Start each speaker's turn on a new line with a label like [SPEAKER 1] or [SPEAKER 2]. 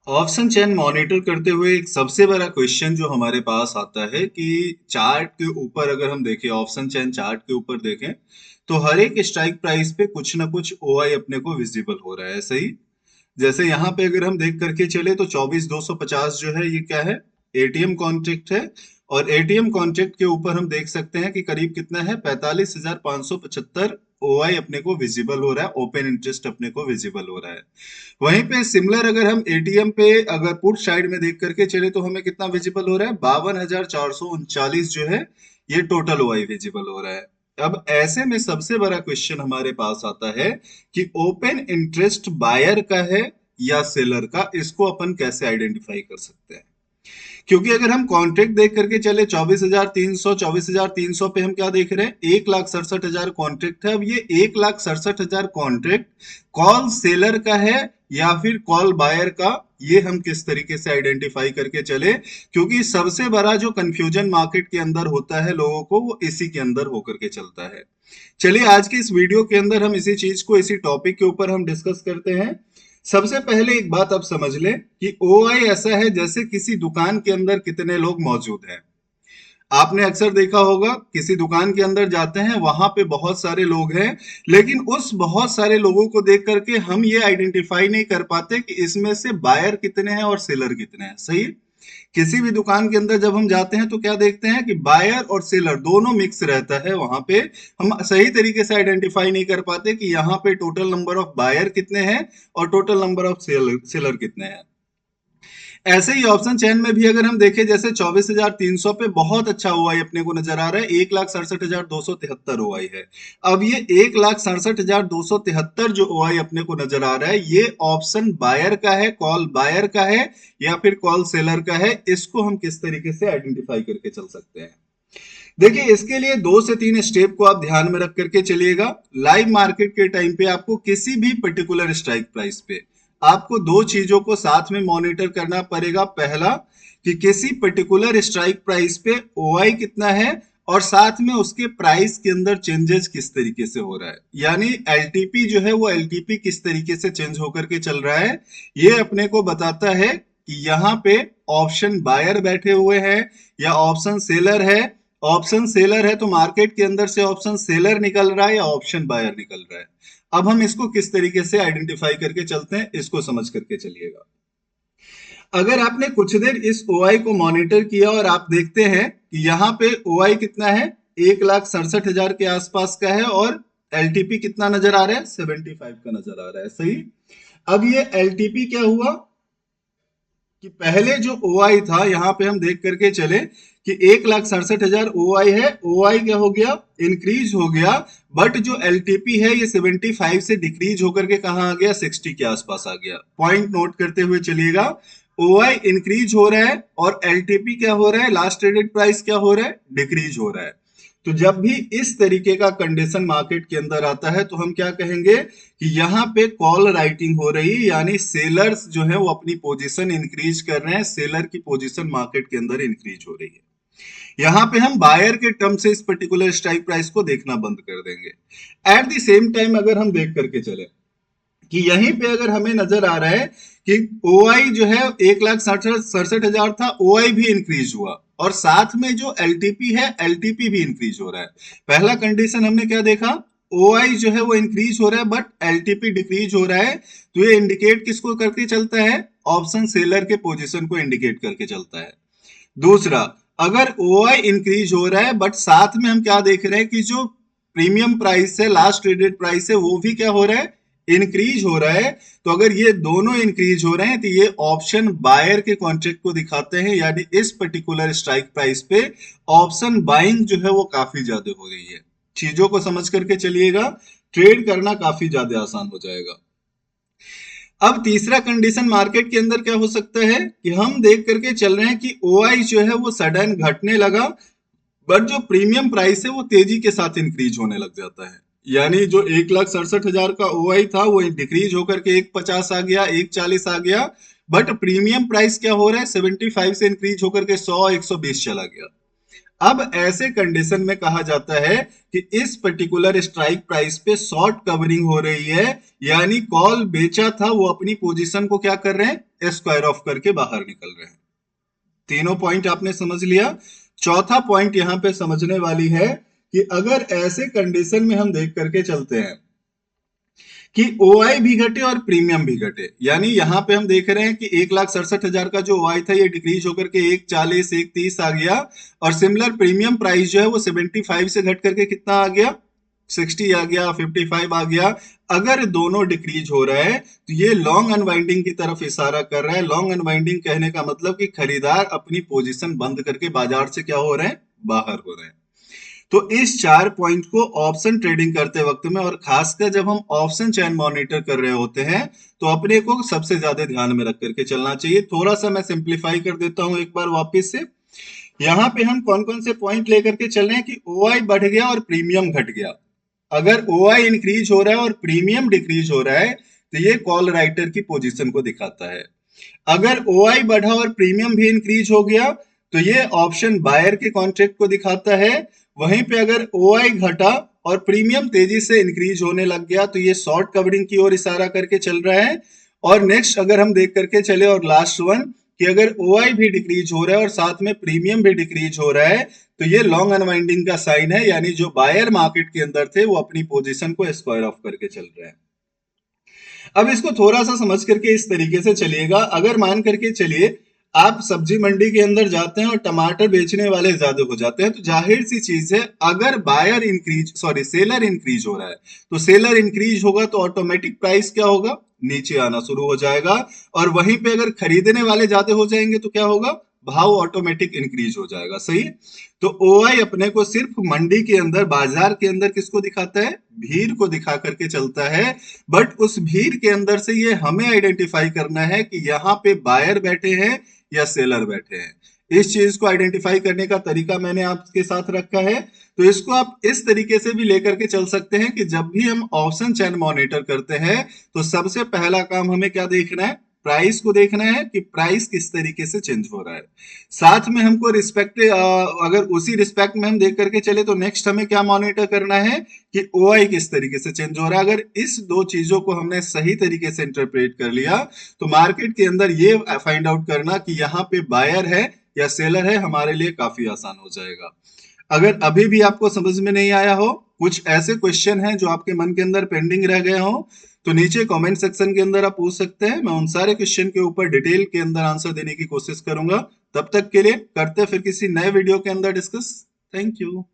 [SPEAKER 1] Option chain monitor करते हुए एक सबसे बड़ा क्वेश्चन जो हमारे पास आता है कि चार्ट के ऊपर अगर हम देखें, ऑप्शन चेन चार्ट के ऊपर देखें तो हर एक स्ट्राइक प्राइस पे कुछ ना कुछ ओआई अपने को विजिबल हो रहा है। सही। जैसे यहाँ पे अगर हम देख करके चले तो 24,250 जो है ये क्या है, एटीएम कॉन्ट्रैक्ट है। और एटीएम कॉन्ट्रैक्ट के ऊपर हम देख सकते हैं कि करीब कितना है, 45,575 ओआई अपने को विजिबल हो रहा है, ओपन इंटरेस्ट अपने को विजिबल हो रहा है। वहीं पे सिमिलर अगर हम एटीएम पे अगर पुट साइड में देख करके चले तो हमें कितना विजिबल हो रहा है, 52,439 जो है ये टोटल ओआई विजिबल हो रहा है। अब ऐसे में सबसे बड़ा क्वेश्चन हमारे पास आता है कि ओपन इंटरेस्ट बायर का है या सेलर का, इसको अपन कैसे आइडेंटिफाई कर सकते हैं। क्योंकि अगर हम कॉन्ट्रैक्ट देख करके चले 24,300 पे हम क्या देख रहे हैं, 1,67,000 कॉन्ट्रैक्ट है। अब ये 1,67,000 कॉन्ट्रैक्ट कॉल सेलर का है या फिर कॉल बायर का, ये हम किस तरीके से आइडेंटिफाई करके चले। क्योंकि सबसे बड़ा जो कंफ्यूजन मार्केट के अंदर होता है लोगों को, वो इसी के अंदर होकर के चलता है। चलिए आज के इस वीडियो के अंदर हम इसी चीज को, इसी टॉपिक के ऊपर हम डिस्कस करते हैं। सबसे पहले एक बात आप समझ लें कि ओआई ऐसा है जैसे किसी दुकान के अंदर कितने लोग मौजूद हैं। आपने अक्सर देखा होगा किसी दुकान के अंदर जाते हैं, वहां पे बहुत सारे लोग हैं, लेकिन उस बहुत सारे लोगों को देख करके हम ये आइडेंटिफाई नहीं कर पाते कि इसमें से बायर कितने हैं और सेलर कितने हैं। सही। किसी भी दुकान के अंदर जब हम जाते हैं तो क्या देखते हैं कि बायर और सेलर दोनों मिक्स रहता है। वहां पे हम सही तरीके से आइडेंटिफाई नहीं कर पाते कि यहाँ पे टोटल नंबर ऑफ बायर कितने हैं और टोटल नंबर ऑफ सेलर कितने हैं। ऐसे ही ऑप्शन चेन में भी अगर हम देखें, जैसे 24,300 पे बहुत अच्छा ओआई अपने को नजर आ रहा है, 1,67,273 ओआई है। अब ये 1,67,273 जो ओआई अपने को नजर आ रहा है, ये ऑप्शन बायर का है, कॉल बायर का है या फिर कॉल सेलर का है। इसको हम किस तरीके से आइडेंटिफाई करके चल सकते हैं। देखिए, इसके लिए 2 से 3 स्टेप को आप ध्यान में रख करके चलिएगा। लाइव मार्केट के टाइम पे आपको किसी भी पर्टिकुलर स्ट्राइक प्राइस पे आपको दो चीजों को साथ में मॉनिटर करना पड़ेगा। पहला, कि किसी पर्टिकुलर स्ट्राइक प्राइस पे ओआई कितना है और साथ में उसके प्राइस के अंदर चेंजेस किस तरीके से हो रहा है, यानी एलटीपी जो है वो एलटीपी किस तरीके से चेंज होकर के चल रहा है। ये अपने को बताता है कि यहाँ पे ऑप्शन बायर बैठे हुए हैं या ऑप्शन सेलर है। ऑप्शन सेलर है तो मार्केट के अंदर से ऑप्शन सेलर निकल रहा है या ऑप्शन बायर निकल रहा है। अब हम इसको किस तरीके से आइडेंटिफाई करके चलते हैं, इसको समझ करके चलिएगा। अगर आपने कुछ देर इस ओआई को मॉनिटर किया और आप देखते हैं कि यहाँ पे ओआई कितना है, 1,67,000 के आसपास का है और एलटीपी कितना नजर आ रहा है, 75 का नजर आ रहा है। सही। अब ये एलटीपी क्या हुआ कि पहले जो ओआई था, यहां पे हम देख करके चले कि 1,67,000 ओआई है, ओआई क्या हो गया, इंक्रीज हो गया। बट जो एलटीपी है ये 75 से डिक्रीज होकर के कहाँ आ गया, 60 के आसपास आ गया। पॉइंट नोट करते हुए चलिएगा, ओआई इंक्रीज हो रहा है और एलटीपी क्या हो रहा है, लास्ट ट्रेडेड प्राइस क्या हो रहा है, डिक्रीज हो रहा है। तो जब भी इस तरीके का कंडीशन मार्केट के अंदर आता है तो हम क्या कहेंगे कि यहाँ पे कॉल राइटिंग हो रही है, यानी सेलर्स जो है वो अपनी पोजीशन इंक्रीज कर रहे हैं, सेलर की पोजीशन मार्केट के अंदर इंक्रीज हो रही है। यहाँ पे हम बायर के टर्म से इस पर्टिकुलर स्ट्राइक प्राइस को देखना बंद कर देंगे। एट द सेम टाइम अगर हम देख करके चले कि यहीं पे अगर हमें नजर आ रहा है कि ओआई जो है 1,67,000 था, ओआई भी इंक्रीज हुआ और साथ में जो एलटीपी है, एलटीपी भी इंक्रीज हो रहा है। पहला कंडीशन हमने क्या देखा, ओआई जो है वो इंक्रीज हो रहा है बट एलटीपी डिक्रीज हो रहा है। तो ये इंडिकेट किसको करके चलता है, ऑप्शन सेलर के पोजीशन को इंडिकेट करके चलता है। दूसरा, अगर ओआई इंक्रीज हो रहा है बट साथ में हम क्या देख रहे हैं कि जो प्रीमियम प्राइस है, लास्ट ट्रेडेड प्राइस है, वो भी क्या हो रहा है, इंक्रीज हो रहा है। तो अगर ये दोनों इंक्रीज हो रहे हैं तो ये ऑप्शन बायर के कॉन्ट्रैक्ट को दिखाते हैं, यानी इस पर्टिकुलर स्ट्राइक प्राइस पे ऑप्शन बाइंग जो है वो काफी ज्यादा हो रही है। चीजों को समझ करके चलिएगा, ट्रेड करना काफी ज्यादा आसान हो जाएगा। अब तीसरा कंडीशन मार्केट के अंदर क्या हो सकता है कि हम देख करके चल रहे हैं कि ओआई जो है वो सडन घटने लगा बट जो प्रीमियम प्राइस है वो तेजी के साथ इंक्रीज होने लग जाता है। यानी जो 1,67,000 का ओआई था वो डिक्रीज होकर के 1,50 आ गया, 1,40 आ गया। बट प्रीमियम प्राइस क्या हो रहा है, 75 से इंक्रीज होकर के 100, 120 चला गया। अब ऐसे कंडीशन में कहा जाता है कि इस पर्टिकुलर स्ट्राइक प्राइस पे शॉर्ट कवरिंग हो रही है, यानी कॉल बेचा था वो अपनी पोजीशन को क्या कर रहे हैं, स्क्वायर ऑफ करके बाहर निकल रहे हैं। तीनों पॉइंट आपने समझ लिया। चौथा पॉइंट यहां पे समझने वाली है कि अगर ऐसे कंडीशन में हम देख करके चलते हैं कि ओआई भी घटे और प्रीमियम भी घटे, यानी यहां पे हम देख रहे हैं कि 1,67,000 का जो ओआई था ये डिक्रीज होकर के 1,40 1,30 आ गया, और सिमिलर प्रीमियम प्राइस जो है वो 75 से घट करके कितना आ गया, 60 आ गया, 55 आ गया। अगर दोनों डिक्रीज हो रहा है तो ये लॉन्ग अनवाइंडिंग की तरफ इशारा कर रहा है। लॉन्ग अनवाइंडिंग कहने का मतलब कि खरीदार अपनी पोजीशन बंद करके बाजार से क्या हो रहे हैं, बाहर हो रहे हैं। तो इस चार पॉइंट को ऑप्शन ट्रेडिंग करते वक्त में, और खासकर जब हम ऑप्शन चैन मॉनिटर कर रहे होते हैं, तो अपने को सबसे ज्यादा ध्यान में रख करके चलना चाहिए। थोड़ा सा मैं सिंप्लीफाई कर देता हूं एक बार वापस से। यहाँ पे हम कौन कौन से पॉइंट लेकर के चल रहे हैं कि ओआई बढ़ गया और प्रीमियम घट गया। अगर ओआई इंक्रीज हो रहा है और प्रीमियम डिक्रीज हो रहा है तो ये कॉल राइटर की पोजीशन को दिखाता है। अगर ओआई बढ़ा और प्रीमियम भी इंक्रीज हो गया तो ये ऑप्शन बायर के कॉन्ट्रैक्ट को दिखाता है। वहीं पे अगर ओआई घटा और प्रीमियम तेजी से इंक्रीज होने लग गया तो ये शॉर्ट कवरिंग की ओर इशारा करके चल रहा है। और नेक्स्ट अगर हम देख करके चले, और लास्ट वन, कि अगर ओआई भी डिक्रीज हो रहा है और साथ में प्रीमियम भी डिक्रीज हो रहा है तो ये लॉन्ग अनवाइंडिंग का साइन है, यानी जो बायर मार्केट के अंदर थे वो अपनी पोजीशन को स्क्वायर ऑफ करके चल रहे हैं। अब इसको थोड़ा सा समझ करके इस तरीके से चलिएगा। अगर मान करके चलिए आप सब्जी मंडी के अंदर जाते हैं और टमाटर बेचने वाले ज्यादा हो जाते हैं, तो जाहिर सी चीज है अगर buyer increase sorry seller increase हो रहा है तो सेलर इंक्रीज होगा तो ऑटोमेटिक प्राइस क्या होगा, नीचे आना शुरू हो जाएगा। और वहीं पे अगर खरीदने वाले ज्यादा हो जाएंगे तो क्या होगा, भाव ऑटोमेटिक इंक्रीज हो जाएगा। सही। तो ओआई अपने को सिर्फ मंडी के अंदर, बाजार के अंदर किसको दिखाता है, भीड़ को दिखा करके चलता है। बट उस भीड़ के अंदर से ये हमें आइडेंटिफाई करना है कि यहाँ पे बायर बैठे हैं या सेलर बैठे हैं। इस चीज को आइडेंटिफाई करने का तरीका मैंने आपके साथ रखा है। तो इसको आप इस तरीके से भी लेकर के चल सकते हैं कि जब भी हम ऑप्शन चैन मॉनिटर करते हैं तो सबसे पहला काम हमें क्या देखना है, प्राइस को देखना है कि प्राइस किस तरीके से चेंज हो रहा है। साथ में हमको रिस्पेक्ट, अगर उसी रिस्पेक्ट में हम देख करके चले तो नेक्स्ट हमें क्या मॉनिटर करना है कि ओआई किस तरीके से चेंज हो रहा है। अगर इस दो चीजों को हमने सही तरीके से इंटरप्रेट कर लिया तो मार्केट के अंदर ये फाइंड आउट करना कि यहाँ पे बायर है या सेलर है हमारे लिए काफी आसान हो जाएगा। अगर अभी भी आपको समझ में नहीं आया हो, कुछ ऐसे क्वेश्चन हैं जो आपके मन के अंदर पेंडिंग रह गए हो, तो नीचे कमेंट सेक्शन के अंदर आप पूछ सकते हैं। मैं उन सारे क्वेश्चन के ऊपर डिटेल के अंदर आंसर देने की कोशिश करूंगा। तब तक के लिए करते हैं फिर किसी नए वीडियो के अंदर डिस्कस। Thank you.